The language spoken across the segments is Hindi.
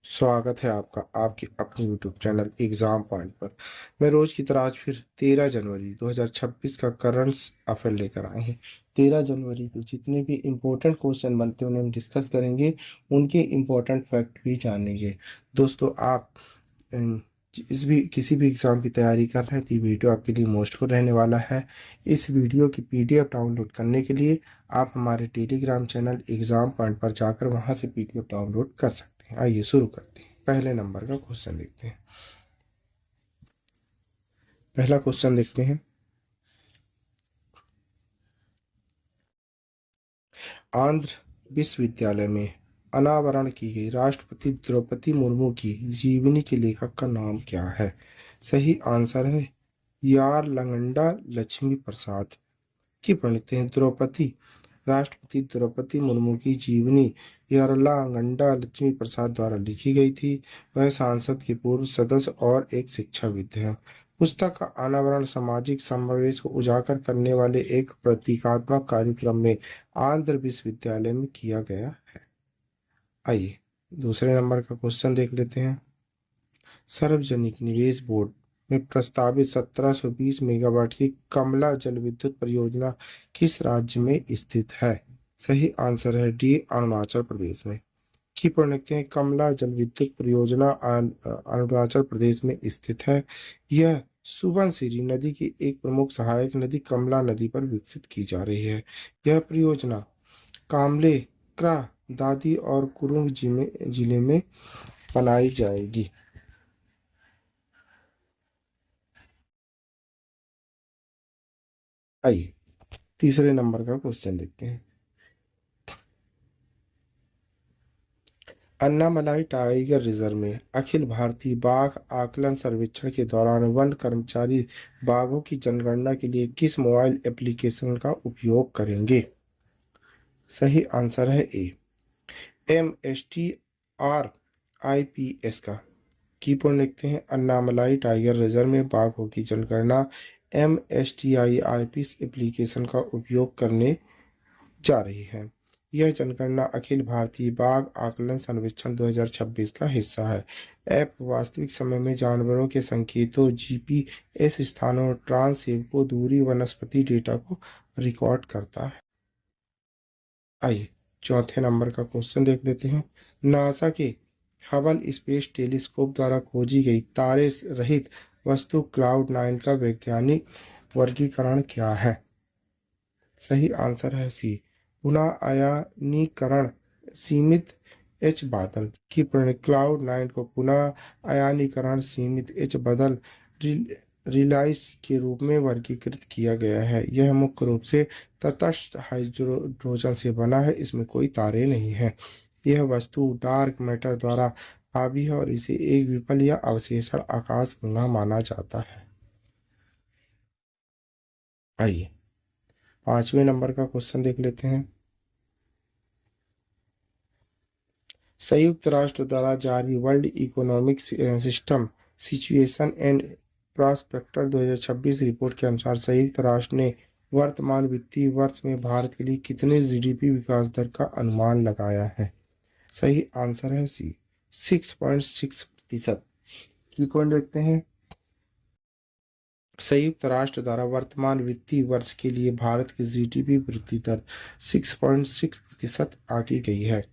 स्वागत है आपका आपके अपने यूट्यूब चैनल एग्जाम पॉइंट पर। मैं रोज की तरह आज फिर 13 जनवरी 2026 का करंट्स अफेयर लेकर आए हैं। 13 जनवरी के जितने भी इम्पोर्टेंट क्वेश्चन बनते हैं उन्हें हम डिस्कस करेंगे, उनके इम्पोर्टेंट फैक्ट भी जानेंगे। दोस्तों, आप अम, इस भी किसी भी एग्ज़ाम की तैयारी कर रहे हैं तो ये वीडियो आपके लिए मोस्टफुल रहने वाला है। इस वीडियो की पीडीएफ डाउनलोड करने के लिए आप हमारे टेलीग्राम चैनल एग्ज़ाम पॉइंट पर जाकर वहां से पीडीएफ डाउनलोड कर सकते हैं। आइए शुरू करते हैं। पहले नंबर का क्वेश्चन देखते हैं। पहला क्वेश्चन देखते हैं। आंध्र विश्वविद्यालय में अनावरण की गई राष्ट्रपति द्रौपदी मुर्मू की जीवनी के लेखक का नाम क्या है? सही आंसर है यारलंगडा लक्ष्मी प्रसाद। की पढ़ते हैं द्रौपदी राष्ट्रपति द्रौपदी मुर्मू की जीवनी यारलांगडा लक्ष्मी प्रसाद द्वारा लिखी गई थी। वह संसद के पूर्व सदस्य और एक शिक्षाविद हैं। पुस्तक का अनावरण सामाजिक समावेश को उजागर करने वाले एक प्रतीकात्मक कार्यक्रम में आंध्र विश्वविद्यालय में किया गया है। आइए दूसरे नंबर का क्वेश्चन देख लेते हैं। सार्वजनिक निवेश बोर्ड में प्रस्तावित 1720 मेगावाट की कमला जल विद्युत परियोजना किस राज्य में स्थित है? सही आंसर है डी अरुणाचल प्रदेश में। की पढ़ लिखते हैं कमला जल विद्युत परियोजना अरुणाचल प्रदेश में स्थित है। यह सुबनसिरी नदी की एक प्रमुख सहायक नदी कमला नदी पर विकसित की जा रही है। यह परियोजना कामले, क्रा, दादी और कुरुंग जिले में बनाई जाएगी। आइए तीसरे नंबर का क्वेश्चन देखते हैं। अन्नामलाई टाइगर रिजर्व में अखिल भारतीय बाघ आकलन सर्वेक्षण के दौरान वन कर्मचारी बाघों की जनगणना के लिए किस मोबाइल एप्लीकेशन का उपयोग करेंगे? सही आंसर है ए MSTRIPS का। कीपॉइंट लिखते हैं अन्नामलाई टाइगर रिजर्व में बाघों की जनगणना MSTIRPS एप्लीकेशन का उपयोग करने जा रही है। यह जनगणना अखिल भारतीय बाघ आकलन सर्वेक्षण 2026 का हिस्सा है। ऐप वास्तविक समय में जानवरों के संकेतों, जीपीएस स्थानों और ट्रांस सेवकों दूरी वनस्पति डेटा को रिकॉर्ड करता है। आइए चौथे नंबर का क्वेश्चन देख लेते हैं। नासा के हबल स्पेस टेलीस्कोप द्वारा खोजी गई तारे रहित वस्तु क्लाउड 9 का वैज्ञानिक वर्गीकरण क्या है? सही आंसर है सी पुनः आयानीकरण सीमित एच बादल। की क्लाउड 9 को पुनः आयानीकरण सीमित एच बादल रिलाइस के रूप में वर्गीकृत किया गया है। यह मुख्य रूप से तटस्थ हाइड्रोजन से बना है। इसमें कोई तारे नहीं है। यह वस्तु डार्क मैटर द्वारा आवी है और इसे एक विफल या अवशेषण आकाशगंगा माना जाता है। आइए पांचवें नंबर का क्वेश्चन देख लेते हैं। संयुक्त राष्ट्र द्वारा जारी world economic system situation and prospects 2026 report के अनुसार संयुक्त राष्ट्र ने वर्तमान वित्तीय वर्ष में भारत के लिए कितने जीडीपी विकास दर का अनुमान लगाया है? सही आंसर है सी 6.6%। कौन देखते हैं। संयुक्त राष्ट्र द्वारा वर्तमान वित्तीय वर्ष के लिए भारत की जीडीपी वृद्धि दर 6.6% आंकी गई है।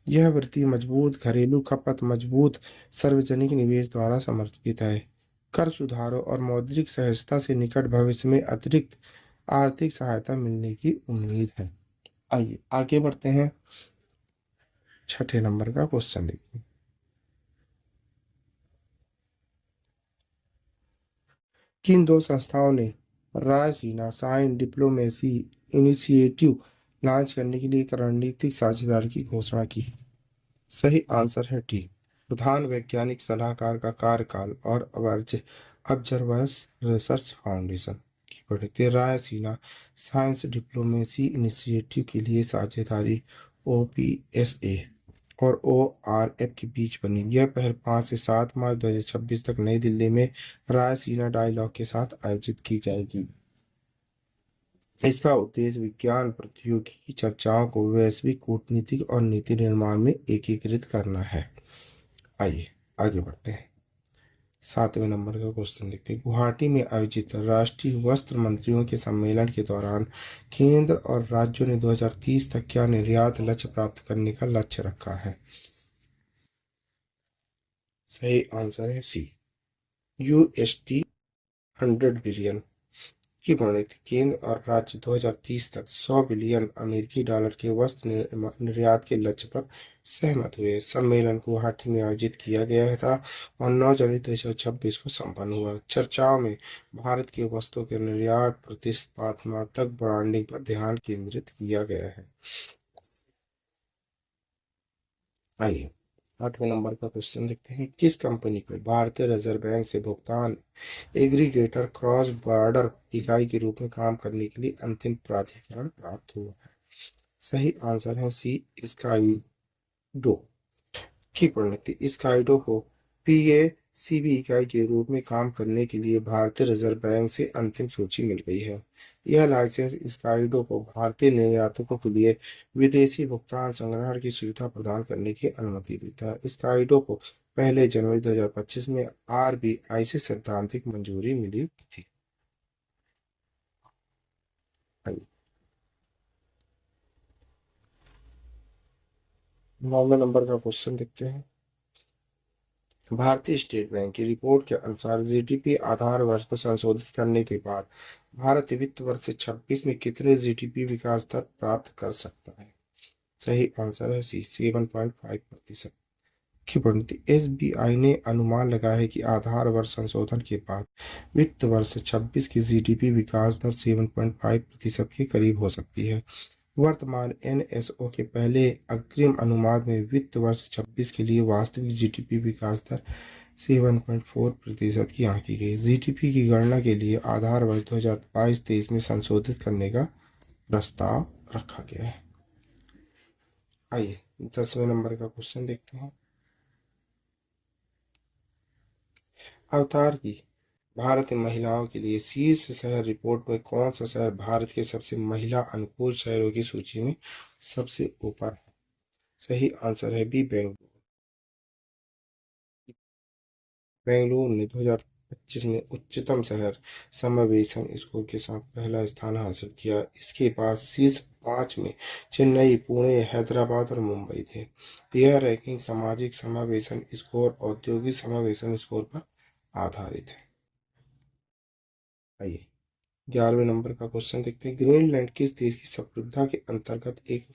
यह वृद्धि मजबूत घरेलू खपत, मजबूत सार्वजनिक निवेश द्वारा समर्थित है। कर सुधारों और मौद्रिक सहजता से निकट भविष्य में अतिरिक्त आर्थिक सहायता मिलने की उम्मीद है। आइए आगे बढ़ते हैं। छठे नंबर का क्वेश्चन देखिए। किन दो संस्थाओं ने Raisina sign diplomacy initiative launch करने के लिए एक रणनीतिक साझेदारी की घोषणा की? सही आंसर है डी प्रधान वैज्ञानिक सलाहकार का कार्यकाल और ऑब्जर्वर्स रिसर्च फाउंडेशन। की बढ़ते रायसीना साइंस डिप्लोमेसी इनिशिएटिव के लिए साझेदारी OPSA और ORF के बीच बनी। यह पहल 5 से 7 मार्च 2026 तक नई दिल्ली में रायसीना डायलॉग के साथ आयोजित की जाएगी। इसका उद्देश्य विज्ञान प्रौद्योगिकी चर्चाओं को वैश्विक कूटनीति और नीति निर्माण में एकीकृत करना है। आइए आगे बढ़ते हैं। 7वें नंबर का क्वेश्चन देखते हैं। गुवाहाटी में आयोजित राष्ट्रीय वस्त्र मंत्रियों के सम्मेलन के दौरान केंद्र और राज्यों ने 2030 तक क्या निर्यात लक्ष्य प्राप्त करने का लक्ष्य रखा है? सही आंसर है सी, यूएसडी 100 बिलियन की बढ़ोतरी। केंद्र और राज्य 2030 तक 100 बिलियन अमेरिकी डॉलर के वस्त्र निर्यात के लक्ष्य पर सहमत हुए। सम्मेलन गुवाहाटी में आयोजित किया गया था और 9 जनवरी 2026 को संपन्न हुआ। चर्चाओं में भारत के वस्त्रों के निर्यात, प्रतिस्पर्धात्मक ब्रांडिंग पर ध्यान केंद्रित किया गया है। आइए 8वें नंबर का क्वेश्चन देखते हैं। किस कंपनी को भारतीय रिजर्व बैंक से भुगतान एग्रीगेटर क्रॉस बॉर्डर इकाई के रूप में काम करने के लिए अंतिम प्राधिकरण प्राप्त हुआ है? सही आंसर है सी, स्काईडो की प्रणति। स्काईडो को पीएसीबी इकाई के रूप में काम करने के लिए भारतीय रिजर्व बैंक से अंतिम सूची मिल गई है। यह लाइसेंस स्काईडो को भारतीय निर्यातकों के लिए विदेशी भुगतान संग्रहण की सुविधा प्रदान करने की अनुमति देता है। स्काईडो को पहले जनवरी 2025 में आरबीआई से सैद्धांतिक मंजूरी मिली थी। 9वें नंबर का क्वेश्चन देखते हैं। भारतीय स्टेट बैंक की रिपोर्ट के अनुसार जीडीपी आधार वर्ष को संशोधित करने के बाद भारत वित्त वर्ष 26 में कितने जीडीपी विकास दर प्राप्त कर सकता है? सही आंसर है सी, 7.5% की बढ़ोतरी। एसबीआई ने अनुमान लगाया है कि आधार वर्ष संशोधन के बाद वित्त वर्ष 26 की जीडीपी विकास दर 7.5% के करीब हो सकती है। वर्तमान एनएसओ के पहले अग्रिम अनुमान में वित्त वर्ष 26 के लिए वास्तविक जीडीपी विकास दर 7.4% की आंकी गई। जीडीपी की गणना के लिए आधार वर्ष 2022-23 में संशोधित करने का प्रस्ताव रखा गया है। आइए 10वें नंबर का क्वेश्चन देखते हैं। अवतार की भारत में महिलाओं के लिए शीर्ष शहर रिपोर्ट में कौन सा शहर भारत के सबसे महिला अनुकूल शहरों की सूची में सबसे ऊपर है? सही आंसर है बी, बेंगलुरु। बेंगलुरु ने 2025 में उच्चतम शहर समावेशन स्कोर के साथ पहला स्थान हासिल किया। इसके बाद शीर्ष 5 में चेन्नई, पुणे, हैदराबाद और मुंबई थे। यह रैंकिंग सामाजिक समावेशन स्कोर, औद्योगिक समावेशन स्कोर पर आधारित है। आइए 11वें नंबर का क्वेश्चन देखते हैं। ग्रीनलैंड किस देश की संप्रभुता के अंतर्गत एक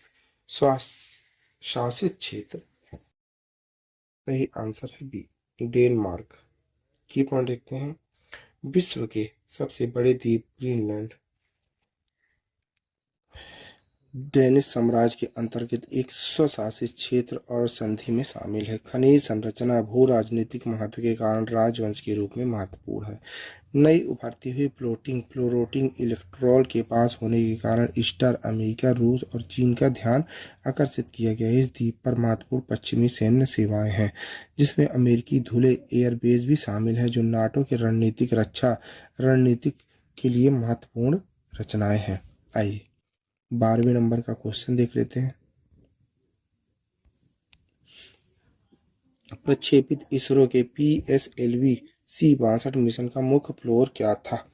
शासित क्षेत्र है? सही आंसर है बी, डेनमार्क की पॉइंट देखते हैं। विश्व के सबसे बड़े द्वीप ग्रीनलैंड डेनिश साम्राज्य के अंतर्गत एक स्वशासित क्षेत्र और संधि में शामिल है। खनिज संरचना भू राजनीतिक महत्व के कारण राजवंश के रूप में महत्वपूर्ण है। नई उभरती हुई फ्लोटिंग इलेक्ट्रॉन के पास होने के कारण ईस्टर अमेरिका, रूस और चीन का ध्यान आकर्षित किया गया। इस द्वीप पर महत्वपूर्ण पश्चिमी सैन्य सेवाएं हैं, जिसमें अमेरिकी धुले एयरबेस भी शामिल है, जो नाटो के रणनीतिक रक्षा रणनीतिक के लिए महत्वपूर्ण रचनाएं हैं। आइए 12वें नंबर का क्वेश्चन देख लेते हैं। प्रक्षेपित इसरो के PSLV C-62 मिशन का मुख्य फ्लोर क्या था?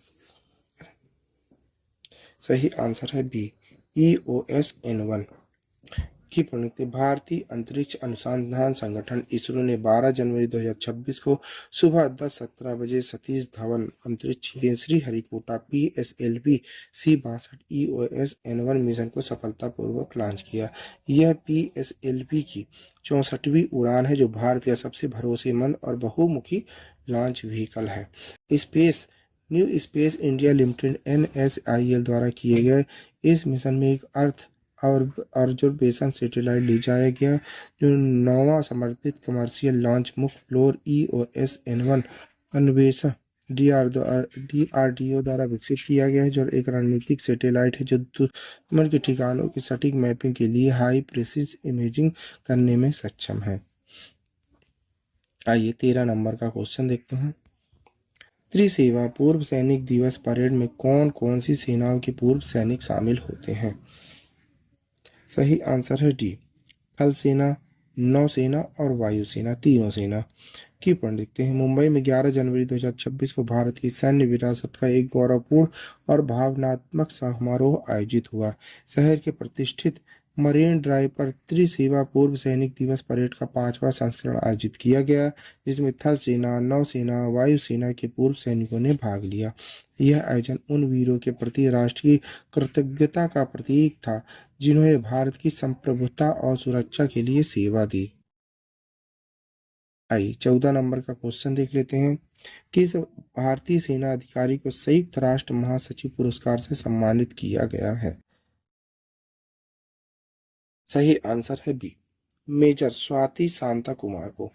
सही आंसर है बी, EOS-N1 की प्रणति। भारतीय अंतरिक्ष अनुसंधान संगठन इसरो ने 12 जनवरी 2026 को सुबह 10:17 बजे सतीश धवन अंतरिक्ष यान Sriharikota PSLV C-62 EOS-N1 mission को सफलतापूर्वक लॉन्च किया। यह PSLV की 64वीं उड़ान है, जो भारत का सबसे भरोसेमंद और बहुमुखी लॉन्च व्हीकल है। Space new space India limited NSIL द्वारा किए गए इस मिशन में एक अर्थ और ऑब्जर्वेशन सैटेलाइट ले जाया गया, जो 9वां समर्पित कमर्शियल लॉन्च मुख्य फ्लोर EOS-N1 अन्वेषण DRDO द्वारा विकसित किया गया है, जो एक रणनीतिक सैटेलाइट है जो दुश्मन के ठिकानों की सटीक मैपिंग के लिए हाई प्रेसिज इमेजिंग करने में सक्षम है। आइए 13 नंबर का क्वेश्चन देखते हैं। त्रिसेवा पूर्व सैनिक दिवस परेड में कौन कौन सी सेनाओं के पूर्व सैनिक शामिल होते हैं? सही आंसर है डी, थल सेना, नौसेना और वायुसेना, तीनों सेना की पढ़ लिखते हैं। मुंबई में 11 जनवरी 2026 को भारत की सैन्य विरासत का एक गौरवपूर्ण और भावनात्मक समारोह आयोजित हुआ। शहर के प्रतिष्ठित मरीन ड्राइव पर त्रिसेवा पूर्व सैनिक दिवस परेड का 5वां संस्करण आयोजित किया गया, जिसमें थल सेना, नौसेना, वायुसेना के पूर्व सैनिकों ने भाग लिया। यह आयोजन उन वीरों के प्रति राष्ट्रीय कृतज्ञता का प्रतीक था जिन्होंने भारत की संप्रभुता और सुरक्षा के लिए सेवा दी। आइए 14 नंबर का क्वेश्चन देख लेते हैं। किस भारतीय सेना अधिकारी को संयुक्त राष्ट्र महासचिव पुरस्कार से सम्मानित किया गया है? सही आंसर है बी, मेजर स्वाति शांता कुमार को।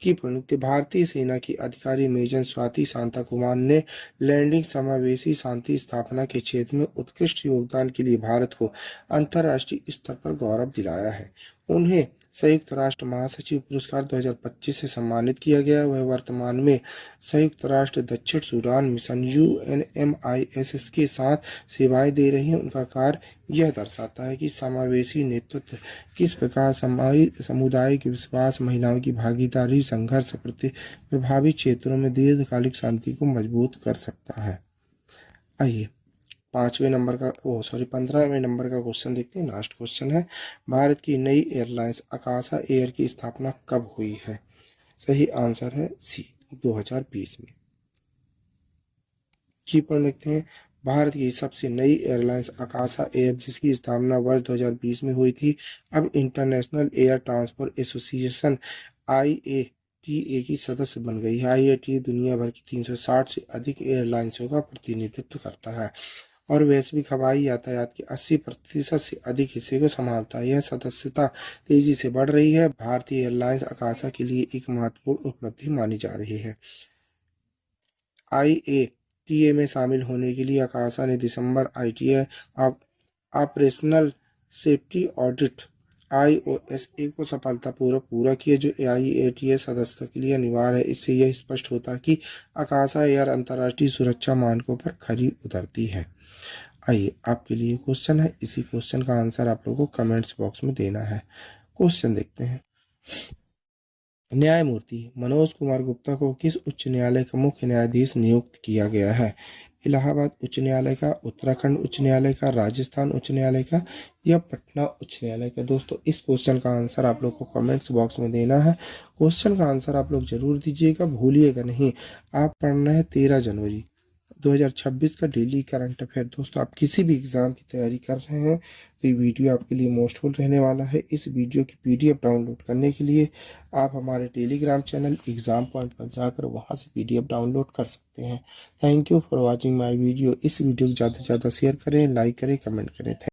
की प्रमुख भारतीय सेना की अधिकारी मेजर स्वाति शांता कुमार ने लैंडिंग समावेशी शांति स्थापना के क्षेत्र में उत्कृष्ट योगदान के लिए भारत को अंतर्राष्ट्रीय स्तर पर गौरव दिलाया है। उन्हें संयुक्त राष्ट्र महासचिव पुरस्कार 2025 से सम्मानित किया गया। वह वर्तमान में संयुक्त राष्ट्र दक्षिण सूडान मिशन UNMISS के साथ सेवाएं दे रही हैं। उनका कार्य यह दर्शाता है कि समावेशी नेतृत्व किस प्रकार समुदाय के विश्वास, महिलाओं की भागीदारी, संघर्ष प्रति प्रभावित क्षेत्रों में दीर्घकालिक शांति को मजबूत कर सकता है। आइए 15वें नंबर का क्वेश्चन देखते हैं। लास्ट क्वेश्चन है, भारत की नई एयरलाइंस आकाशा एयर की स्थापना कब हुई है? सही आंसर है सी, 2020 में। की पर लिखते हैं, भारत की सबसे नई एयरलाइंस आकाशा एयर जिसकी स्थापना वर्ष 2020 में हुई थी, अब international air transport association IATA की सदस्य बन गई है। IATA दुनिया भर की 360 से अधिक एयरलाइंसों का प्रतिनिधित्व करता है और वैश्विक हवाई यातायात के 80% से अधिक हिस्से को संभालता है। यह सदस्यता तेजी से बढ़ रही है। भारतीय एयरलाइंस आकाशा के लिए एक महत्वपूर्ण उपलब्धि मानी जा रही है। IATA में शामिल होने के लिए आकाशा ने दिसंबर ITA operational safety audit IOSA को सफलतापूर्वक पूरा किया, जो IATA सदस्यता के लिए अनिवार्य है। इससे यह स्पष्ट होता है कि आकाशा एयर अंतर्राष्ट्रीय सुरक्षा मानकों पर खरी उतरती है। आइए आपके लिए क्वेश्चन है, इसी क्वेश्चन का आंसर आप लोगों को कमेंट्स बॉक्स में देना है। क्वेश्चन देखते हैं। न्यायमूर्ति मनोज कुमार गुप्ता को किस उच्च न्यायालय का मुख्य न्यायाधीश नियुक्त किया गया है? इलाहाबाद उच्च न्यायालय का, उत्तराखंड उच्च न्यायालय का, राजस्थान उच्च न्यायालय का या पटना उच्च न्यायालय का? दोस्तों इस क्वेश्चन का आंसर आप लोग को कमेंट्स बॉक्स में देना है। क्वेश्चन का आंसर आप लोग जरूर दीजिएगा, भूलिएगा नहीं। आप पढ़ना है 13 जनवरी 2026 का डेली करंट अफेयर। दोस्तों आप किसी भी एग्ज़ाम की तैयारी कर रहे हैं तो ये वीडियो आपके लिए मोस्टफुल रहने वाला है। इस वीडियो की PDF डाउनलोड करने के लिए आप हमारे टेलीग्राम चैनल एग्ज़ाम पॉइंट पर जाकर वहां से PDF डाउनलोड कर सकते हैं। Thank you for watching my video. इस वीडियो को ज़्यादा से ज़्यादा शेयर करें, लाइक करें, कमेंट करें। थैंक